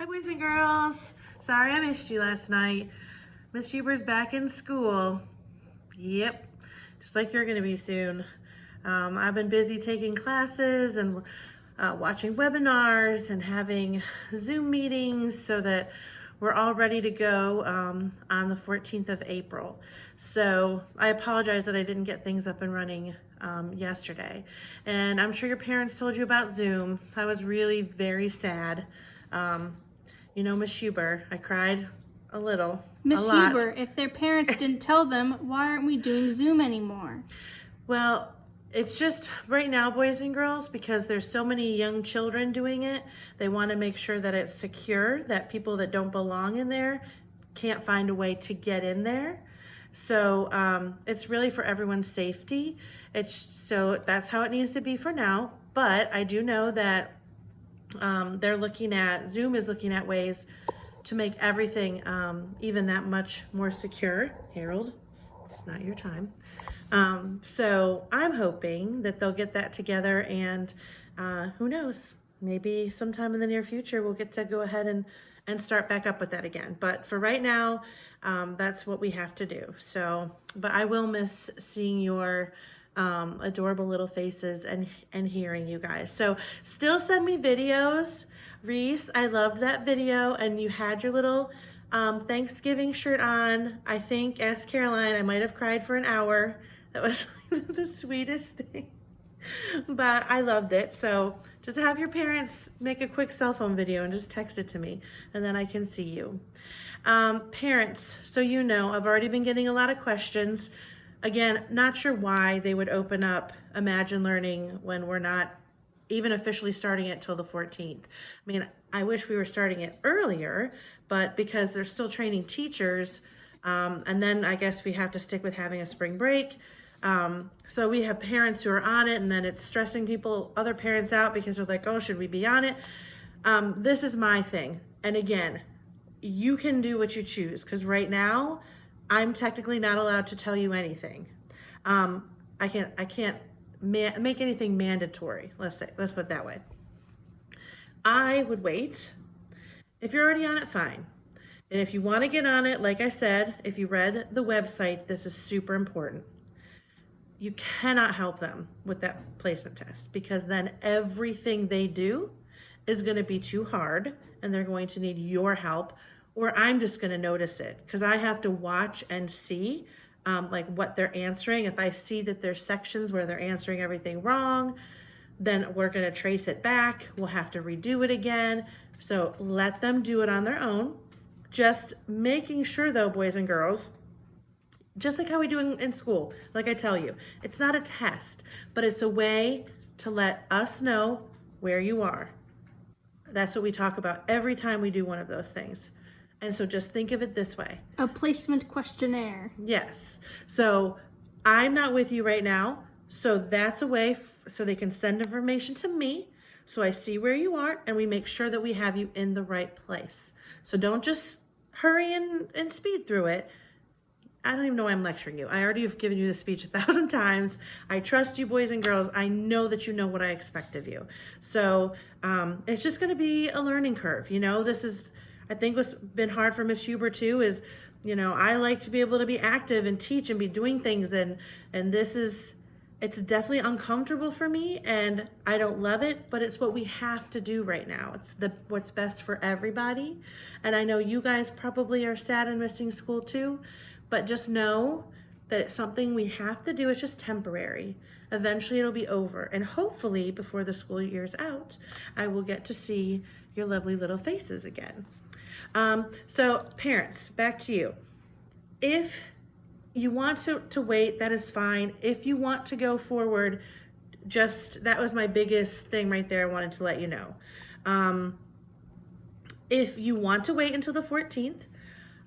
Hi, boys and girls. Sorry I missed you last night. Miss Huber's back in school. Yep, just like you're going to be soon. I've been busy taking classes and watching webinars and having Zoom meetings so that we're all ready to go on the 14th of April. So I apologize that I didn't get things up and running yesterday. And I'm sure your parents told you about Zoom. I was really very sad. You know, Miss Huber, I cried a little, Miss a lot. Huber, if their parents didn't tell them, why aren't we doing Zoom anymore? Well, it's just right now, boys and girls, because there's so many young children doing it, they want to make sure that it's secure, that people that don't belong in there can't find a way to get in there. So it's really for everyone's safety. So that's how it needs to be for now. But I do know that Zoom is looking at ways to make everything even that much more secure. Harold, it's not your time. So I'm hoping that they'll get that together, and who knows, maybe sometime in the near future we'll get to go ahead and start back up with that again. But for right now, that's what we have to do. So, but I will miss seeing your adorable little faces and hearing you guys. So still send me videos. Reese, I loved that video, and you had your little Thanksgiving shirt on. I think, ask Caroline, I might have cried for an hour. That was the sweetest thing. But I loved it. So just have your parents make a quick cell phone video and just text it to me, and then I can see you. Parents, so you know, I've already been getting a lot of questions. Again, not sure why they would open up Imagine Learning when we're not even officially starting it till the 14th. I mean, I wish we were starting it earlier, but because they're still training teachers, and then I guess we have to stick with having a spring break. So we have parents who are on it, and then it's stressing other parents out because they're like, oh, should we be on it? This is my thing. And again, you can do what you choose, because right now I'm technically not allowed to tell you anything. I can't make anything mandatory. Let's put it that way. I would wait. If you're already on it, fine. And if you want to get on it, like I said, if you read the website, this is super important. You cannot help them with that placement test, because then everything they do is going to be too hard and they're going to need your help, or I'm just going to notice it because I have to watch and see like what they're answering. If I see that there's sections where they're answering everything wrong, then we're going to trace it back. We'll have to redo it again. So let them do it on their own. Just making sure though, boys and girls, just like how we do in school, like I tell you, it's not a test, but it's a way to let us know where you are. That's what we talk about every time we do one of those things. And so just think of it this way. A placement questionnaire. Yes. So I'm not with you right now. So that's a way so they can send information to me. So I see where you are, and we make sure that we have you in the right place. So don't just hurry and speed through it. I don't even know why I'm lecturing you. I already have given you the speech 1,000 times. I trust you, boys and girls. I know that you know what I expect of you. So it's just going to be a learning curve. You know, this is, I think what's been hard for Miss Huber too is, you know, I like to be able to be active and teach and be doing things. And it's definitely uncomfortable for me, and I don't love it, but it's what we have to do right now. It's what's best for everybody. And I know you guys probably are sad and missing school too, but just know that it's something we have to do. It's just temporary. Eventually it'll be over. And hopefully before the school year's out, I will get to see your lovely little faces again. So parents, back to you. If you want to wait, that is fine. If you want to go forward, that was my biggest thing right there. I wanted to let you know. If you want to wait until the 14th,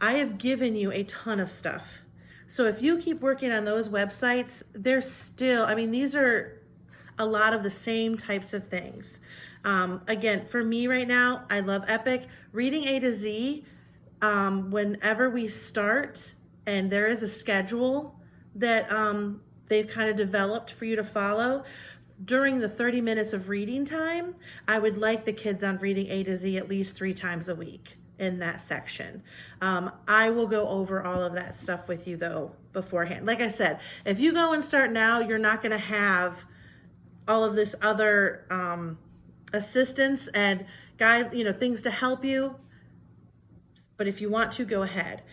I have given you a ton of stuff. So if you keep working on those websites, these are a lot of the same types of things. Again, for me right now, I love Epic. Reading A to Z, whenever we start, and there is a schedule that they've kind of developed for you to follow. during the 30 minutes of reading time, I would like the kids on reading A to Z at least 3 times a week in that section. I will go over all of that stuff with you though beforehand. Like I said, if you go and start now, you're not going to have all of this other assistance and things to help you. But if you want to, go ahead.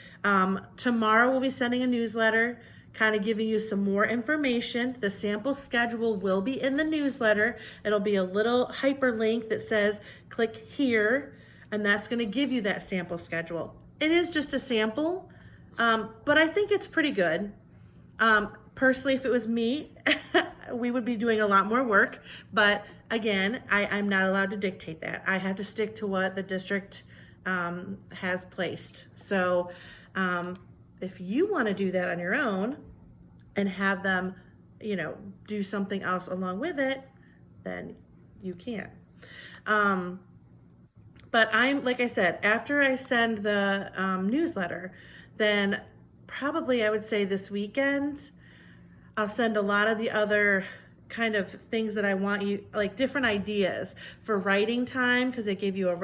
Tomorrow we'll be sending a newsletter, kind of giving you some more information. The sample schedule will be in the newsletter. It'll be a little hyperlink that says click here, and that's going to give you that sample schedule. It is just a sample, but I think it's pretty good. Personally, if it was me, we would be doing a lot more work. But again, I'm not allowed to dictate that. I have to stick to what the district has placed. So if you want to do that on your own and have them, do something else along with it, then you can. But like I said, after I send the newsletter, then probably I would say this weekend, I'll send a lot of the other kind of things that I want you, like different ideas for writing time, because they gave you a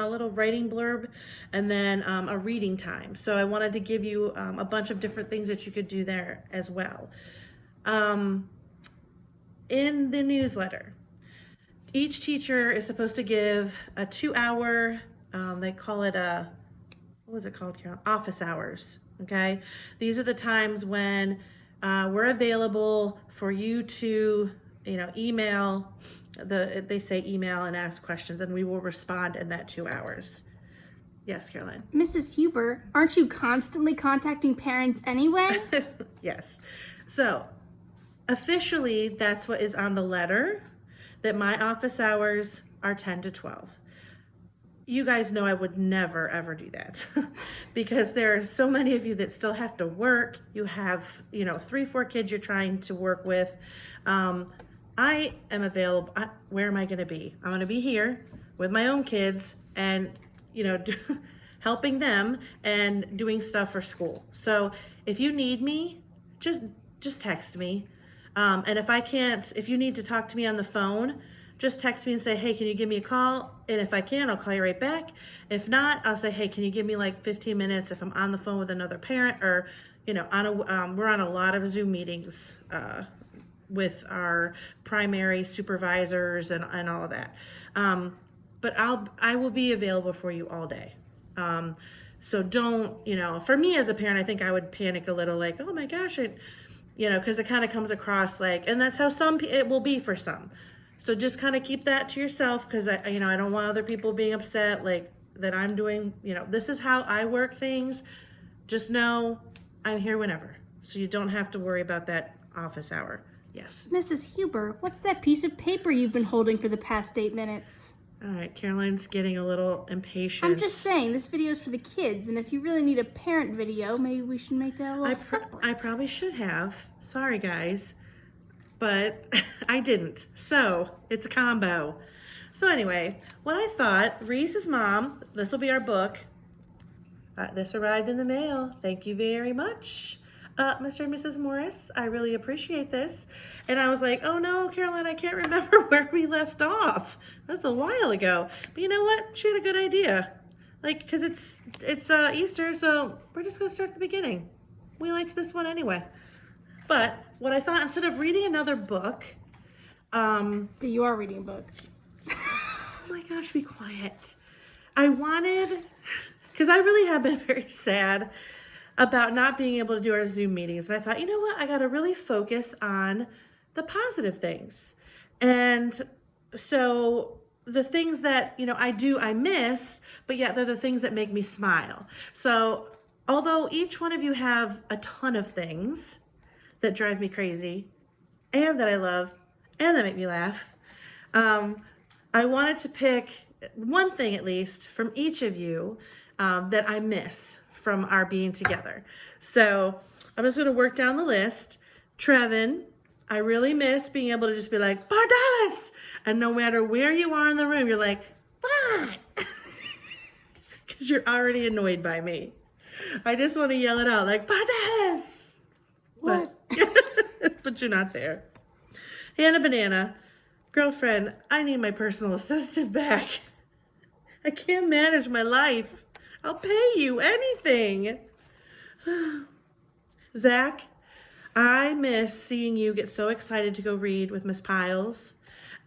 little writing blurb, and then a reading time. So I wanted to give you a bunch of different things that you could do there as well. In the newsletter, each teacher is supposed to give a 2-hour, they call it what was it called, Carol? Office hours, okay? These are the times when we're available for you to, email. They say email and ask questions, and we will respond in that 2 hours. Yes, Caroline. Mrs. Huber, aren't you constantly contacting parents anyway? Yes. So officially, that's what is on the letter, that my office hours are 10 to 12. You guys know I would never, ever do that because there are so many of you that still have to work. You have, 3-4 kids you're trying to work with. I am available. Where am I going to be? I'm going to be here with my own kids and, helping them and doing stuff for school. So if you need me, just text me. And if you need to talk to me on the phone, just text me and say, hey, can you give me a call? And if I can, I'll call you right back. If not, I'll say, hey, can you give me like 15 minutes if I'm on the phone with another parent, or, we're on a lot of Zoom meetings with our primary supervisors and all of that. But I will be available for you all day. So don't, for me as a parent, I think I would panic a little, like, oh my gosh, because it kind of comes across like, and that's how it will be for some. So just kind of keep that to yourself, because I don't want other people being upset, like that I'm doing, this is how I work things. Just know I'm here whenever. So you don't have to worry about that office hour. Yes. Mrs. Huber, what's that piece of paper you've been holding for the past 8 minutes? All right, Caroline's getting a little impatient. I'm just saying, this video is for the kids, and if you really need a parent video, maybe we should make that a little separate. I probably should have. Sorry, guys. But I didn't. So it's a combo. So anyway, what I thought, Reese's mom, this will be our book. This arrived in the mail. Thank you very much, Mr. and Mrs. Morris. I really appreciate this. And I was like, oh no, Caroline, I can't remember where we left off. That was a while ago. But you know what? She had a good idea. Like, because it's Easter, so we're just going to start at the beginning. We liked this one anyway. But what I thought, instead of reading another book, But you are reading a book. Oh my gosh, be quiet. I wanted, because I really have been very sad about not being able to do our Zoom meetings. And I thought, you know what? I got to really focus on the positive things. And so the things that, I miss, but yet they're the things that make me smile. So although each one of you have a ton of things that drive me crazy and that I love and that make me laugh, I wanted to pick one thing at least from each of you that I miss from our being together. So I'm just going to work down the list. Trevin, I really miss being able to just be like, Bardalis! And no matter where you are in the room, you're like, what? Because you're already annoyed by me. I just want to yell it out like, Bardalis! What? But you're not there. Hannah Banana, girlfriend, I need my personal assistant back. I can't manage my life. I'll pay you anything. Zach, I miss seeing you get so excited to go read with Miss Piles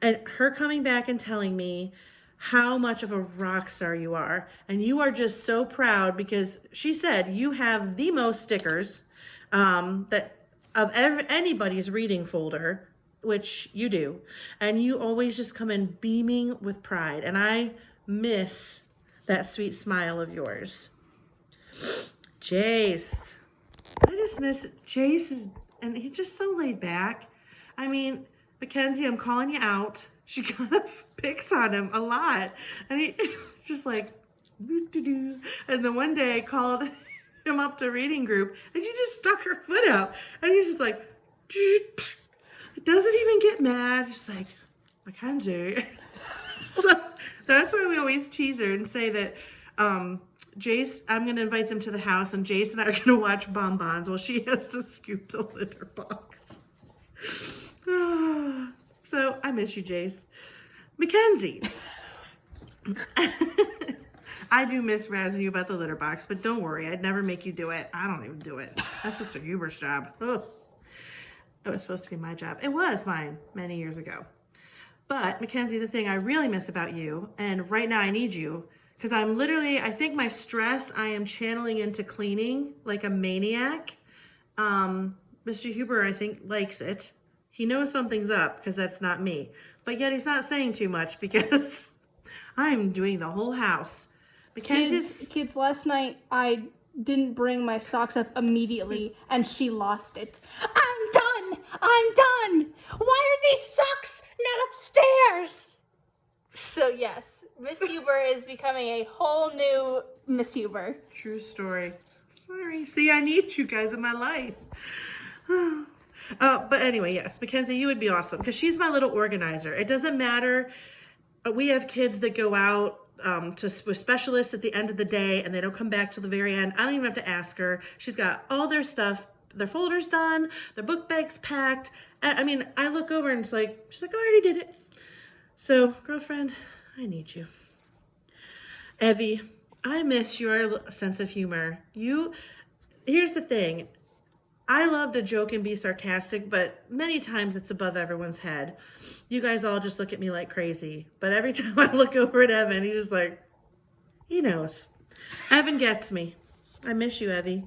and her coming back and telling me how much of a rock star you are. And you are just so proud because she said you have the most stickers that of anybody's reading folder, which you do. And you always just come in beaming with pride. And I miss that sweet smile of yours. Jace. I just miss and he's just so laid back. I mean, Mackenzie, I'm calling you out. She kind of picks on him a lot. And he's just like, doo-doo-doo. And then one day I called him up to reading group and she just stuck her foot out. And he's just like, doesn't even get mad. He's like, Mackenzie. So that's why we always tease her and say that Jace, I'm going to invite them to the house and Jace and I are going to watch Bonbons while she has to scoop the litter box. So I miss you, Jace. Mackenzie. I do miss razzing you about the litter box, but don't worry. I'd never make you do it. I don't even do it. That's Mr. Huber's job. Ugh. It was supposed to be my job. It was mine many years ago. But Mackenzie, the thing I really miss about you, and right now I need you, because I'm literally, I think my stress I am channeling into cleaning like a maniac. Mr. Huber, I think, likes it. He knows something's up because that's not me. But yet he's not saying too much because I'm doing the whole house. Mackenzie's... Kids, last night I didn't bring my socks up immediately and she lost it. I'm done! Why are these socks not upstairs? So yes, Miss Huber is becoming a whole new Miss Huber. True story. Sorry. See, I need you guys in my life. But anyway, yes, Mackenzie, you would be awesome because she's my little organizer. It doesn't matter. We have kids that go out with specialists at the end of the day and they don't come back till the very end. I don't even have to ask her. She's got all their stuff, their folders done, their book bags packed. I mean, I look over and she's like, I already did it. So, girlfriend, I need you. Evie, I miss your sense of humor. Here's the thing. I love to joke and be sarcastic, but many times it's above everyone's head. You guys all just look at me like crazy. But every time I look over at Evan, he's just like, he knows. Evan gets me. I miss you, Evie.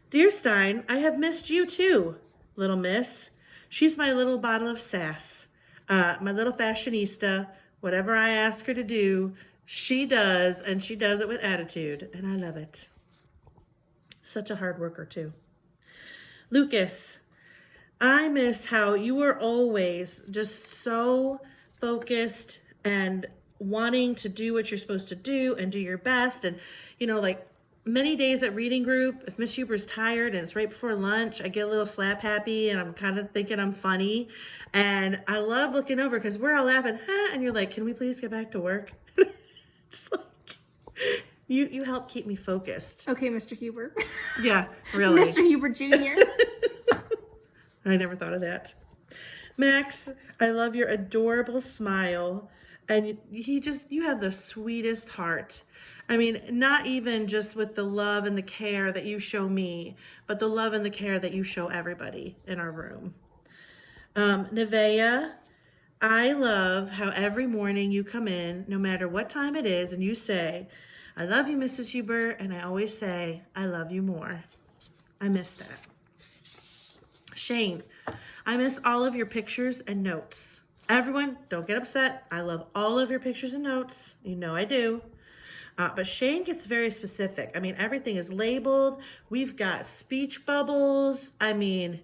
Dear Stein, I have missed you too, little miss. She's my little bottle of sass. My little fashionista. Whatever I ask her to do, she does, and she does it with attitude, and I love it. Such a hard worker, too. Lucas, I miss how you were always just so focused and wanting to do what you're supposed to do and do your best. And, like many days at reading group, if Miss Huber's tired and it's right before lunch, I get a little slap happy and I'm kind of thinking I'm funny. And I love looking over because we're all laughing, and you're like, can we please get back to work? It's like, you help keep me focused. Okay, Mr. Huber. Yeah, really. Mr. Huber Jr. I never thought of that. Max, I love your adorable smile. And you have the sweetest heart. I mean, not even just with the love and the care that you show me, but the love and the care that you show everybody in our room. Nevaeh, I love how every morning you come in, no matter what time it is, and you say, I love you, Mrs. Huber, and I always say, I love you more. I miss that. Shane, I miss all of your pictures and notes. Everyone, don't get upset. I love all of your pictures and notes. You know I do. But Shane gets very specific. I mean, everything is labeled. We've got speech bubbles. I mean,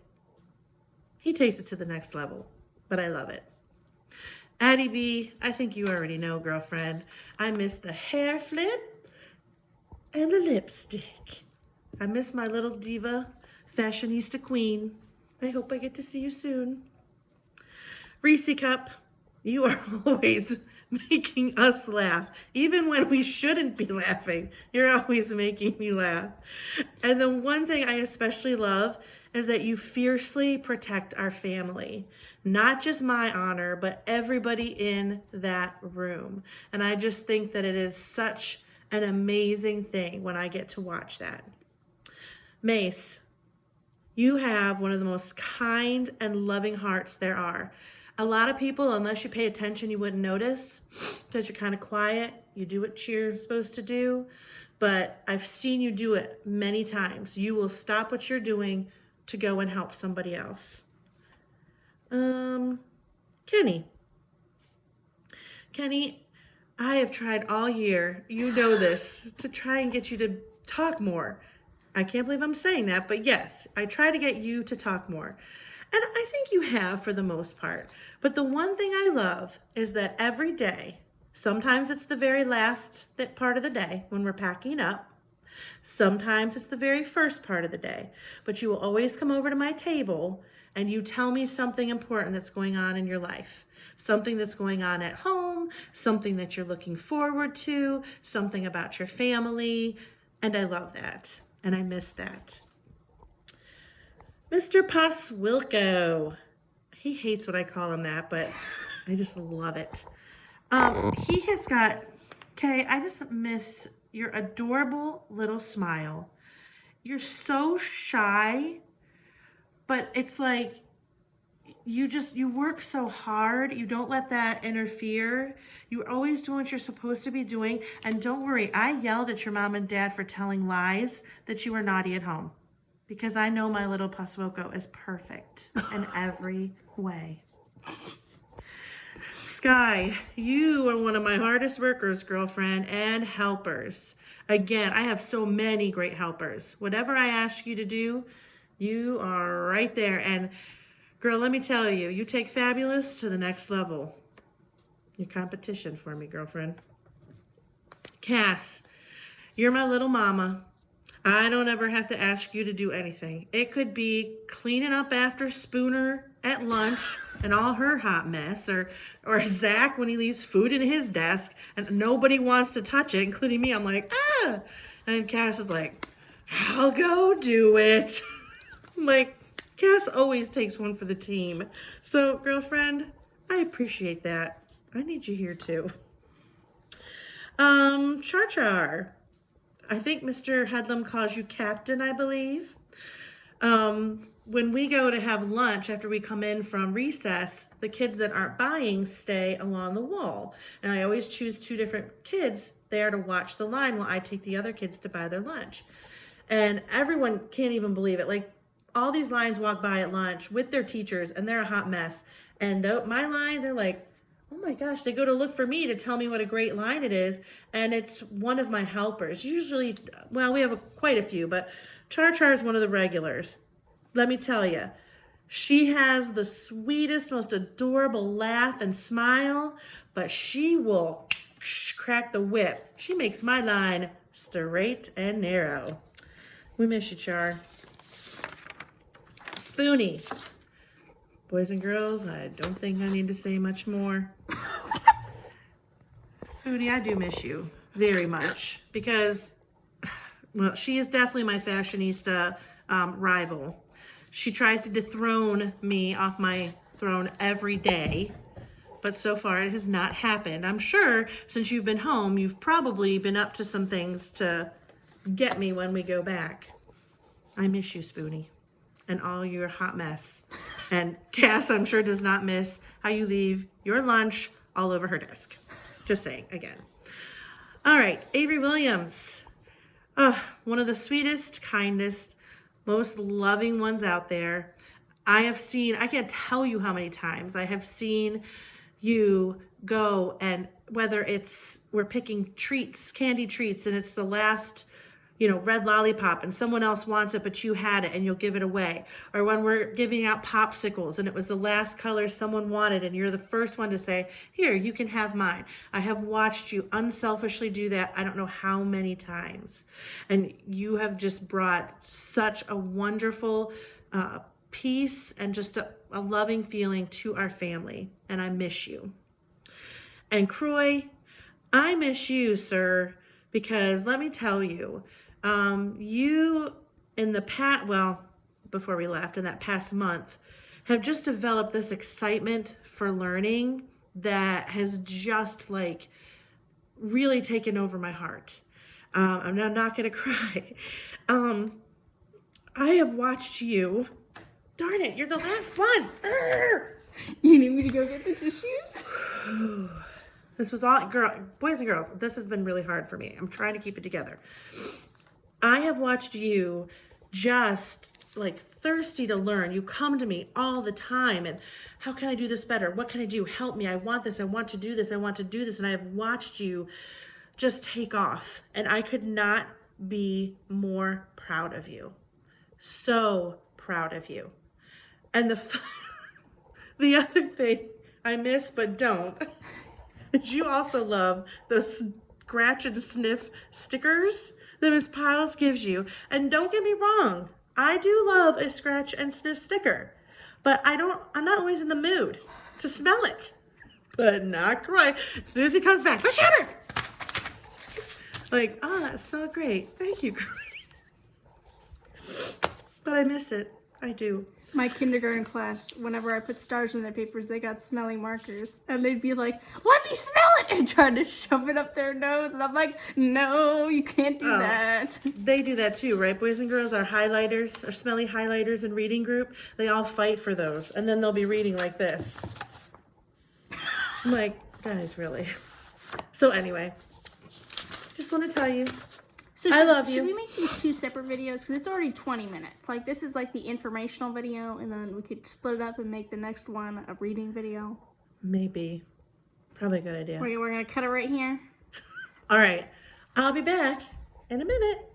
he takes it to the next level, but I love it. Addie B, I think you already know, girlfriend. I miss the hair flip and the lipstick. I miss my little diva fashionista queen. I hope I get to see you soon. Reese Cup, you are always making us laugh. Even when we shouldn't be laughing, you're always making me laugh. And the one thing I especially love is that you fiercely protect our family. not just my honor, but everybody in that room. And I just think that it is such an amazing thing when I get to watch that. Mace, you have one of the most kind and loving hearts there are. A lot of people, unless you pay attention, you wouldn't notice because you're kind of quiet. You do what you're supposed to do. But I've seen you do it many times. You will stop what you're doing to go and help somebody else. Kenny. Kenny, I have tried all year, you know this, to try and get you to talk more. I can't believe I'm saying that, but yes, I try to get you to talk more. And I think you have for the most part. But the one thing I love is that every day, sometimes it's the very last part of the day when we're packing up. Sometimes it's the very first part of the day. But you will always come over to my table and you tell me something important that's going on in your life. Something that's going on at home, something that you're looking forward to, something about your family. And I love that. And I miss that. Mr. Paswilko. He hates when I call him that, but I just love it. He has got, okay, I just miss your adorable little smile. You're so shy, but it's like you work so hard. You don't let that interfere. You're always doing what you're supposed to be doing. And don't worry, I yelled at your mom and dad for telling lies that you were naughty at home. Because I know my little Paswilko is perfect in every way. Sky, you are one of my hardest workers, girlfriend, and helpers. Again, I have so many great helpers. Whatever I ask you to do, you are right there. And girl, let me tell you, you take Fabulous to the next level. Your competition for me, girlfriend. Cass, you're my little mama. I don't ever have to ask you to do anything. It could be cleaning up after Spooner at lunch and all her hot mess, or Zach when he leaves food in his desk and nobody wants to touch it, including me. I'm like, ah! And Cass is like, I'll go do it. I'm like, Cass always takes one for the team. So, girlfriend, I appreciate that. I need you here too. Char. I think Mr. Headlam calls you Captain, I believe. When we go to have lunch after we come in from recess, the kids that aren't buying stay along the wall. And I always choose 2 different kids there to watch the line while I take the other kids to buy their lunch. And everyone can't even believe it. Like, all these lines walk by at lunch with their teachers, and they're a hot mess. And my line, they're like, oh my gosh, they go to look for me to tell me what a great line it is. And it's one of my helpers. Usually, well, we have quite a few, but Char is one of the regulars. Let me tell you, she has the sweetest, most adorable laugh and smile, but she will crack the whip. She makes my line straight and narrow. We miss you, Char. Spoonie. Boys and girls, I don't think I need to say much more. Spoonie, I do miss you very much because, well, she is definitely my fashionista rival. She tries to dethrone me off my throne every day, but so far it has not happened. I'm sure since you've been home, you've probably been up to some things to get me when we go back. I miss you, Spoonie, and all your hot mess. And Cass, I'm sure, does not miss how you leave your lunch all over her desk. Just saying, again. All right, Avery Williams. One of the sweetest, kindest, most loving ones out there. I can't tell you how many times I have seen you go, and whether we're picking treats, candy treats, and it's the last red lollipop and someone else wants it, but you had it and you'll give it away. Or when we're giving out popsicles and it was the last color someone wanted and you're the first one to say, here, you can have mine. I have watched you unselfishly do that I don't know how many times. And you have just brought such a wonderful peace and just a loving feeling to our family. And I miss you. And Croy, I miss you, sir, because let me tell you, you in the past, well, before we left, in that past month, have just developed this excitement for learning that has just like really taken over my heart. I'm not going to cry. I have watched you. Darn it, you're the last one. You need me to go get the tissues? This was all, boys and girls, this has been really hard for me. I'm trying to keep it together. I have watched you just like thirsty to learn. You come to me all the time and how can I do this better? What can I do? Help me. I want this. I want to do this. I want to do this. And I have watched you just take off. And I could not be more proud of you. So proud of you. And the other thing I miss but don't is you also love those scratch and sniff stickers that Miss Piles gives you. And don't get me wrong, I do love a scratch and sniff sticker, but I'm not always in the mood to smell it. But not quite. Susie comes back, Miss Huber! Like, oh, that's so great. Thank you. But I miss it. I do. My kindergarten class, whenever I put stars in their papers, they got smelly markers. And they'd be like, let me smell it! And try to shove it up their nose. And I'm like, no, you can't do that. They do that too, right? Boys and girls, our highlighters, our smelly highlighters in reading group, they all fight for those. And then they'll be reading like this. I'm like, guys, really? So anyway, just want to tell you, So I love you. Should we make these two separate videos? Because it's already 20 minutes. Like, this is like the informational video, and then we could split it up and make the next one a reading video. Maybe. Probably a good idea. We're going to cut it right here. All right. I'll be back in a minute.